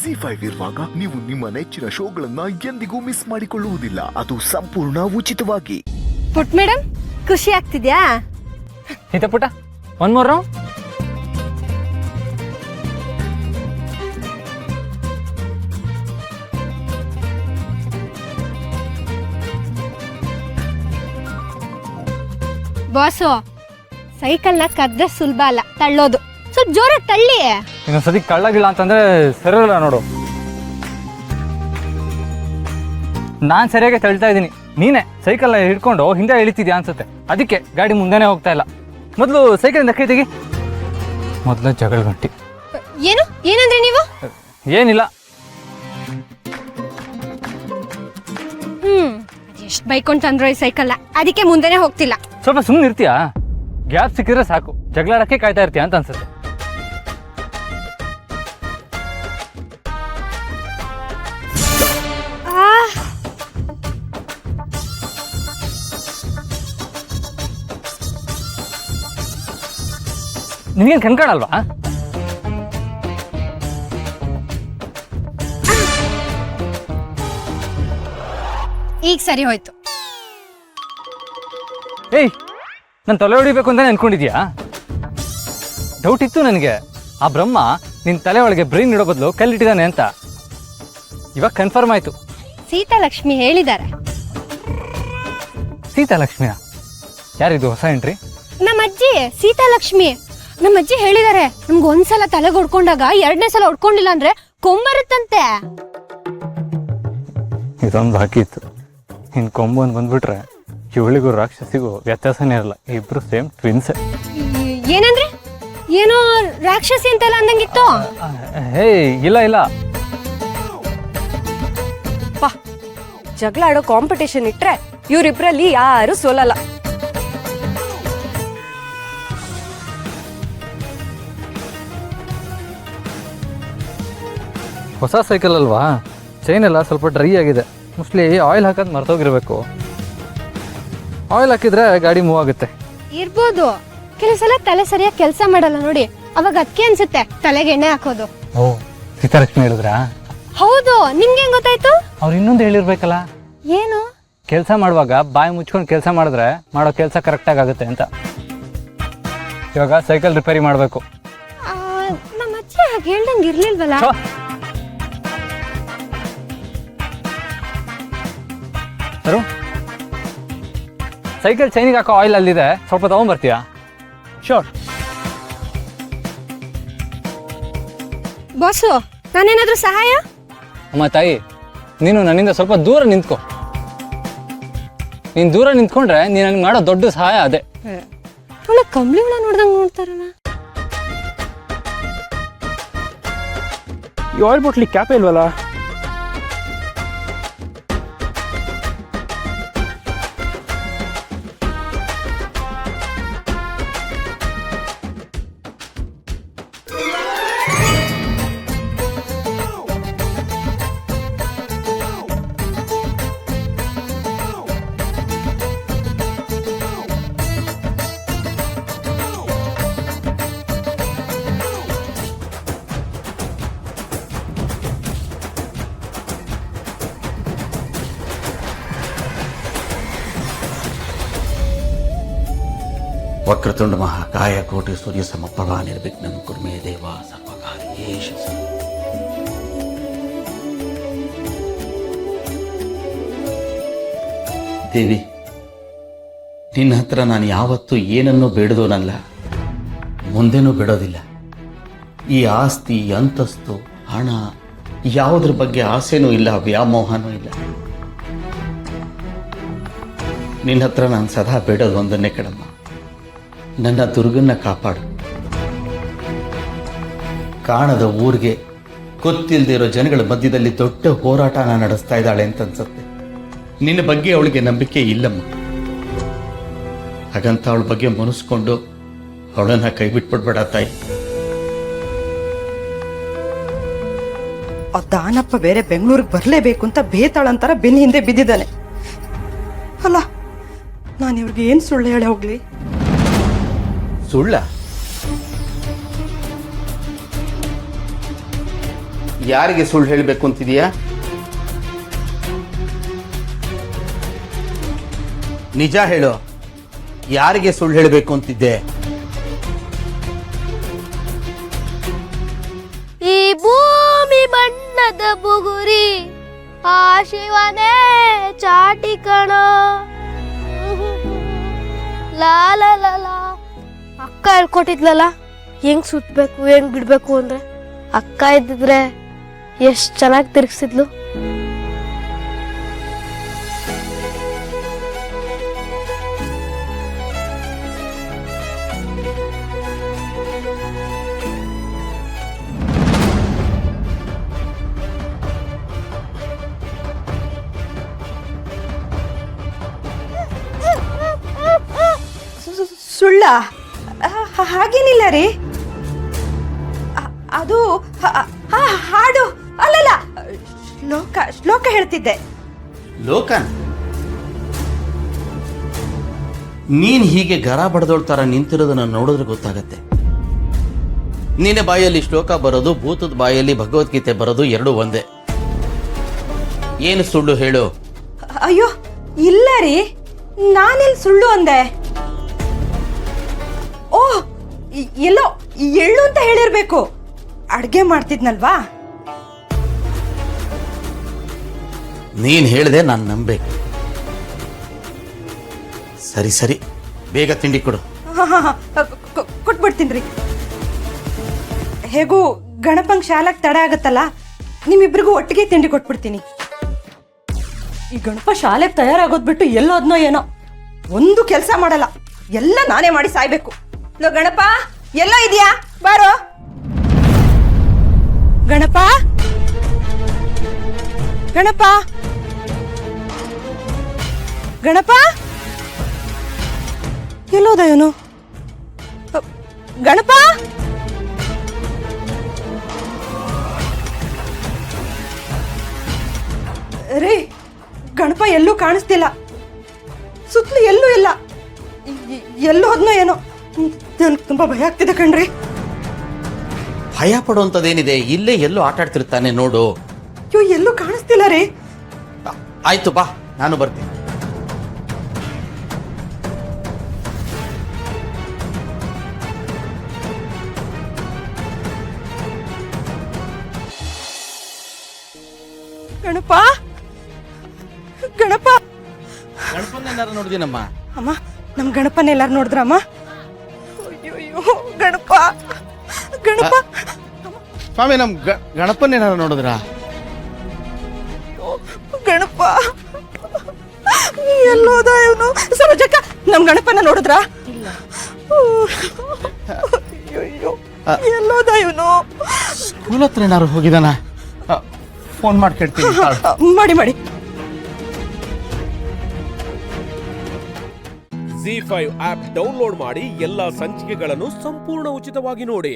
ZEE5 ಇರುವಾಗ ನೀವು ನಿಮ್ಮ ನೆಚ್ಚಿನ ಶೋಗಳನ್ನ ಎಂದಿಗೂ ಮಿಸ್ ಮಾಡಿಕೊಳ್ಳುವುದಿಲ್ಲ. ಅದು ಸಂಪೂರ್ಣ ಉಚಿತವಾಗಿ. ಪುಟ್ ಮೇಡಮ್, ಖುಷಿ ಆಗ್ತಿದ್ಯಾ? ಹಿತ ಪುಟ, ಒನ್ ಮೋರ್ ರೌಂಡ್. ಬಾಸು, ಸೈಕಲ್ನ ಕದ್ದೆ ಸುಲಭ ಅಲ್ಲ, ತಳ್ಳೋದು ಸ್ವಲ್ಪ ಜೋರಾಗಿ ತಳ್ಳಿ. ಇನ್ನೊಂದ್ಸತಿ ಕಳ್ಳಗಿಲ್ಲ ಅಂತಂದ್ರೆ ಸರಿಯಲ್ಲ ನೋಡು. ನಾನು ಸರಿಯಾಗಿ ತಳ್ತಾ ಇದ್ದೀನಿ, ನೀನೇ ಸೈಕಲ್ನ ಹಿಡ್ಕೊಂಡು ಹಿಂದೆ ಇಳಿತಿದ್ಯಾ ಅನ್ಸುತ್ತೆ. ಅದಕ್ಕೆ ಗಾಡಿ ಮುಂದೆನೇ ಹೋಗ್ತಾ ಇಲ್ಲ. ಮೊದಲು ಸೈಕಲಿಂದ ಕೈ ತೆಗಿ. ಮೊದಲ ಜಗಳ ಗಂಟಿ. ಏನಂದ್ರೆ ನೀವು? ಏನಿಲ್ಲ. ಎಷ್ಟು ಬೈಕೊಂಡು ತಂದ್ರು ಈ ಸೈಕಲ್ನ, ಅದಕ್ಕೆ ಮುಂದೆನೆ ಹೋಗ್ತಿಲ್ಲ. ಸ್ವಲ್ಪ ಸುಮ್ಮನೆ ಇರ್ತೀಯಾ? ಗ್ಯಾಪ್ ಸಿಕ್ಕಿದ್ರೆ ಸಾಕು, ಜಗಳಾಡಕ್ಕೆ ಕಾಯ್ತಾ ಇರ್ತೀಯ ಅಂತ ಅನ್ಸುತ್ತೆ. ನಿನಗೇನು ಕಣ್ಕಾಣಲ್ವಾ? ಈಗ ಸರಿ ಹೋಯ್ತು. ಏಯ್, ನಾನು ತಲೆ ಹೊಡಿಬೇಕು ಅಂತ ಅನ್ಕೊಂಡಿದ್ಯಾ? ಡೌಟ್ ಇತ್ತು ನನಗೆ. ಆ ಬ್ರಹ್ಮ ನಿನ್ನ ತಲೆ ಒಳಗೆ ಬ್ರೈನ್ ಇಡೋ ಬದಲು ಕಲ್ಲಿಟ್ಟಿದ್ದಾನೆ ಅಂತ. ಇವಾಗ ಕನ್ಫರ್ಮ್ ಆಯ್ತು. ಸೀತಾಲಕ್ಷ್ಮಿ ಹೇಳಿದ್ದಾರೆ. ಸೀತಾಲಕ್ಷ್ಮಿಯ? ಯಾರಿದು ಹೊಸ ಎಂಟ್ರಿ? ನಮ್ಮ ಅಜ್ಜಿ ಸೀತಾಲಕ್ಷ್ಮಿ. ನಮ್ಮ ಅಜ್ಜಿ ಹೇಳಿದ್ದಾರೆ, ನಮ್ಗೆ ಒಂದ್ಸಲ ತಲೆಗೆ ಹೊಡ್ಕೊಂಡಾಗ ಎರಡನೇ ಸಲ ಹೊಡ್ಕೊಂಡಿಲ್ಲ ಅಂದ್ರೆ ಕೊಂಬರುತ್ತಂತೆ. ಇದೊಂದು ಬಾಕಿ ಇತ್ತು. ಇನ್ನು ಕೊಂಬೊಂದು ಬಂದ್ಬಿಟ್ರೆ ಇವಳಿಗೂ ರಾಕ್ಷಸಿಗೂ ವ್ಯತ್ಯಾಸನೇ ಇರಲ್ಲ. ಇಬ್ರು ಸೇಮ್ ಟ್ವಿನ್ಸ್. ಏನಂದ್ರೆ ಏನೋ ರಾಕ್ಷಸಿ ಅಂತೆಲ್ಲ ಅಂದಂಗಿತ್ತು. ಹೇ, ಇಲ್ಲ ಇಲ್ಲ. ಜಗಳ ಆಡೋ ಕಾಂಪಿಟೇಷನ್ ಇಟ್ರೆ ಇವರಿಬ್ರಲ್ಲಿ ಯಾರು ಸೋಲಲ್ಲ. ಹೊಸ ಸೈಕಲ್ ಅಲ್ವಾ, ಚೈನ್ ಎಲ್ಲ ಸ್ವಲ್ಪ ಡ್ರೈ ಆಗಿದೆ. ಮೋಸ್ಟ್ಲಿ ಆಯಿಲ್ ಹಾಕೋದು ಮರ್ತೋಗಿರ್ಬೇಕು. ಆಯಿಲ್ ಹಾಕಿದ್ರೆ ಗಾಡಿ ಮೂವ್ ಆಗುತ್ತೆ. ಇರ್ಬೋದು. ಕೆಲವು ಸಲ ತಲೆ ಸರಿಯಾಗಿ ಕೆಲಸ ಮಾಡಲ್ಲ ನೋಡಿ, ಅವಾಗ ಅದಕ್ಕೆ ಅನ್ಸುತ್ತೆ ತಲೆಗೆ ಎಣ್ಣೆ ಹಾಕೋದು. ಓ, ಸೀತಾಲಕ್ಷ್ಮಿ ಹೇಳಿದ್ರಾ? ಹೌದು. ನಿಮ್ಗೆ ಹೆಂಗ್ ಗೊತ್ತಾಯ್ತು? ಅವ್ರು ಇನ್ನೊಂದು ಹೇಳಿರ್ಬೇಕಲ್ಲ. ಏನು? ಕೆಲಸ ಮಾಡುವಾಗ ಬಾಯಿ ಮುಚ್ಕೊಂಡು ಕೆಲಸ ಮಾಡಿದ್ರೆ ಮಾಡೋ ಕೆಲಸ ಕರೆಕ್ಟಾಗಿ ಆಗುತ್ತೆ ಅಂತ. ಇವಾಗ ಸೈಕಲ್ ರಿಪೇರಿ ಮಾಡಬೇಕು. ನಮ್ಮ ಅಜ್ಜಿ ಹಾಗೆ ಹೇಳ್ದಂಗೆ ಇರ್ಲಿಲ್ವಲ್ಲ. ಸೈಕಲ್ ಚೈನಿಗೆ ಹಾಕೋ ಆಯಿಲ್ ಅಲ್ಲಿದೆ, ಸ್ವಲ್ಪ ತಗೊಂಡ್ಬರ್ತೀಯಾ? ಶೋರ್. ಬಾಸು, ನಾನೇನಾದ್ರೂ ಸಹಾಯ? ಅಮ್ಮ ತಾಯಿ, ನೀನು ನನ್ನಿಂದ ಸ್ವಲ್ಪ ದೂರ ನಿಂತ್ಕೊ. ನೀನು ದೂರ ನಿಂತ್ಕೊಂಡ್ರೆ ನೀನು ನನಗೆ ಮಾಡೋ ದೊಡ್ಡ ಸಹಾಯ ಅದೇ. ಒಳ್ಳೆ ಕಂಬಳಿ ಹುಳ ನೋಡ್ದಂಗೆ ನೋಡ್ತಾರಲ್ಲ. ಈ ಆಯಿಲ್ ಬಾಟ್ಲಿ ಕ್ಯಾಪ್ ಇಲ್ವಲ್ಲ? ವಕ್ರತುಂಡ ಮಹಾಕಾಯ ಕೋಟಿ ಸೂರ್ಯ ಸಮಪ್ರಭಾ ನಿರ್ವಿಘ್ನಂ ಕುರ್ಮೇ ದೇವ ಸರ್ವಕಾರ್ಯೇಷು. ದೇವಿ, ನಿನ್ನ ಹತ್ರ ನಾನು ಯಾವತ್ತೂ ಏನನ್ನೂ ಬೇಡದೋನಲ್ಲ, ಮುಂದೇನೂ ಬಿಡೋದಿಲ್ಲ. ಈ ಆಸ್ತಿ, ಅಂತಸ್ತು, ಹಣ ಯಾವುದ್ರ ಬಗ್ಗೆ ಆಸೆನೂ ಇಲ್ಲ, ವ್ಯಾಮೋಹನೂ ಇಲ್ಲ. ನಿನ್ನ ಹತ್ರ ನಾನು ಸದಾ ಬೇಡೋದು ಒಂದನ್ನೇ ಕಣಮ್ಮ, ನನ್ನ ದುರ್ಗನ್ನ ಕಾಪಾಡು. ಕಾಣದ ಊರಿಗೆ ಗೊತ್ತಿಲ್ಲದಿರೋ ಜನಗಳ ಮಧ್ಯದಲ್ಲಿ ದೊಡ್ಡ ಹೋರಾಟ ನಾನು ನಡೆಸ್ತಾ ಇದ್ದಾಳೆ ಅಂತ ಅನ್ಸುತ್ತೆ. ನಿನ್ನ ಬಗ್ಗೆ ಅವಳಿಗೆ ನಂಬಿಕೆ ಇಲ್ಲಮ್ಮ. ಹಾಗಂತ ಅವಳ ಬಗ್ಗೆ ಮನಸ್ಕೊಂಡು ಅವಳನ್ನ ಕೈ ಬಿಟ್ಬಿಡ್ಬೇಡ ತಾಯಿ. ಆ ದಾನಪ್ಪ ಬೇರೆ ಬೆಂಗಳೂರಿಗೆ ಬರಲೇಬೇಕು ಅಂತ ಬೇತಾಳಂತರ ಬೆನ್ನ ಹಿಂದೆ ಬಿದ್ದಿದ್ದಾನೆ. ಅಲ್ಲ, ನಾನು ಇವ್ರಿಗೆ ಏನು ಸುಳ್ಳು ಹೇಳಿ ಹೋಗ್ಲಿ? ಸುಳ್ಳ? ಯಾರಿಗೆ ಸುಳ್ಳು ಹೇಳಬೇಕು ಅಂತಿದೀಯಾ? ನಿಜ ಹೇಳು, ಯಾರಿಗೆ ಸುಳ್ಳು ಹೇಳಬೇಕು ಅಂತಿದ್ದೆ? ಈ ಭೂಮಿ ಬಣ್ಣದ ಬುಗುರಿ ಆ ಶಿವನೇ ಚಾಟಿ ಕಣ. ಲಾಲ ಅಕ್ಕ ಹೇಳ್ಕೊಟ್ಟಿದ್ಲಲ್ಲ ಹೆಂಗ್ ಸುತ್ಬೇಕು ಹೆಂಗ್ ಬಿಡ್ಬೇಕು ಅಂದ್ರೆ, ಅಕ್ಕ ಇದ್ದಿದ್ರೆ ಎಷ್ಟ್ ಚೆನ್ನಾಗಿ ತಿರ್ಗಿಸಿದ್ಲು. ಸುಳ್ಳ? ಹಾಗೇನಿಲ್ಲ ರೀ. ಅದು ಹಾಡು ಅಲ್ಲಲ್ಲ, ಶ್ಲೋಕ ಹೇಳ್ತಿದ್ದೆ. ಲೋಕನ್, ನೀನ್ ಹೀಗೆ ಗರ ಬಡದೋಳ್ ತರ ನಿಂತಿರೋದನ್ನ ನೋಡಿದ್ರೆ ಗೊತ್ತಾಗತ್ತೆ. ನಿನ್ನ ಬಾಯಲ್ಲಿ ಶ್ಲೋಕ ಬರೋದು, ಭೂತದ ಬಾಯಲ್ಲಿ ಭಗವದ್ಗೀತೆ ಬರೋದು ಎರಡು ಒಂದೇ. ಏನು ಸುಳ್ಳು ಹೇಳು? ಅಯ್ಯೋ ಇಲ್ಲ ರೀ, ನಾನೆಲ್ಲಿ ಸುಳ್ಳು ಅಂದೆ? ಓಹ್, ಎಲ್ಲೋ ಎಳ್ಳು ಅಂತ ಹೇಳಿರ್ಬೇಕು. ಅಡ್ಗೆ ಮಾಡ್ತಿದ್ನಲ್ವಾ? ನೀನ್ ಹೇಳ್ದೆ ನಾನು ನಂಬೇಕು. ಸರಿ ಸರಿ, ಬೇಗ ತಿಂಡಿ ಕೊಡು. ಕೊಟ್ಬಿಡ್ತೀನಿ ರೀ. ಹೇಗೂ ಗಣಪಂಗ್ ಶಾಲೆಗೆ ತಡ ಆಗತ್ತಲ್ಲ, ನಿಮ್ಮಿಬ್ರಿಗೂ ಒಟ್ಟಿಗೆ ತಿಂಡಿ ಕೊಟ್ಬಿಡ್ತೀನಿ. ಈ ಗಣಪ ಶಾಲೆಗೆ ತಯಾರಾಗೋದ್ ಬಿಟ್ಟು ಎಲ್ಲೋದ್ನೋ ಏನೋ, ಒಂದು ಕೆಲಸ ಮಾಡಲ್ಲ, ಎಲ್ಲ ನಾನೇ ಮಾಡಿ ಸಾಯ್ಬೇಕು. ಲೋ ಗಣಪ, ಎಲ್ಲೋ ಇದೆಯಾ? ಬಾರೋ ಗಣಪ. ಗಣಪ ಗಣಪ ಎಲ್ಲೋದ ಇವನು? ಗಣಪ ರೀ, ಗಣಪ ಎಲ್ಲೂ ಕಾಣಿಸ್ತಿಲ್ಲ, ಸುತ್ತಲೂ ಎಲ್ಲೂ ಇಲ್ಲ. ಎಲ್ಲೂ ಹೋದ್ನೋ ಏನೋ, ನನಗೆ ತುಂಬಾ ಭಯ ಆಗ್ತಿದೆ ಕಣ್ರಿ. ಭಯ ಪಡುವಂಥದ್ದೇನಿದೆ? ಇಲ್ಲೇ ಎಲ್ಲೋ ಆಟ ಆಡ್ತಿರ್ತಾನೆ ನೋಡು. ಅಯ್ಯೋ, ಎಲ್ಲೂ ಕಾಣಿಸ್ತಿಲ್ಲ ರೀ. ಆಯ್ತು ಬಾ, ನಾನು ಬರ್ತೀನಿ. ಗಣಪ ಗಣಪ ಗಣಪನ್ನೆಲ್ಲಾರು ನೋಡಿದೀನಮ್ಮ. ಅಮ್ಮ, ನಮ್ ಗಣಪನ ಎಲ್ಲಾರು ನೋಡಿದ್ರಮ್ಮ? ಅಯ್ಯೋ ಗಣಪ ಗಣಪ. ಸ್ವಾಮಿ, ನಮ್ ಗಣಪನ್ನೇನಾರು ನೋಡಿದ್ರ? ಗಣಪ ಎಲ್ಲೋದ ಇವನು? ಸರೋಜಕ್ಕ, ನಮ್ ಗಣಪನ ನೋಡಿದ್ರ? ಅಯ್ಯೋ, ಎಲ್ಲೋದ ಇವನು? ಸ್ಕೂಲ್ ಹತ್ರ ಏನಾರು ಹೋಗಿದಾನ? ಫೋನ್ ಮಾಡಿ ಕೇಳ್ತೀನಿ. ಮಾಡಿ ಮಾಡಿ. ZEE5 ಆಪ್ ಡೌನ್ಲೋಡ್ ಮಾಡಿ ಎಲ್ಲಾ ಸಂಚಿಕೆಗಳನ್ನು ಸಂಪೂರ್ಣ ಉಚಿತವಾಗಿ ನೋಡಿ.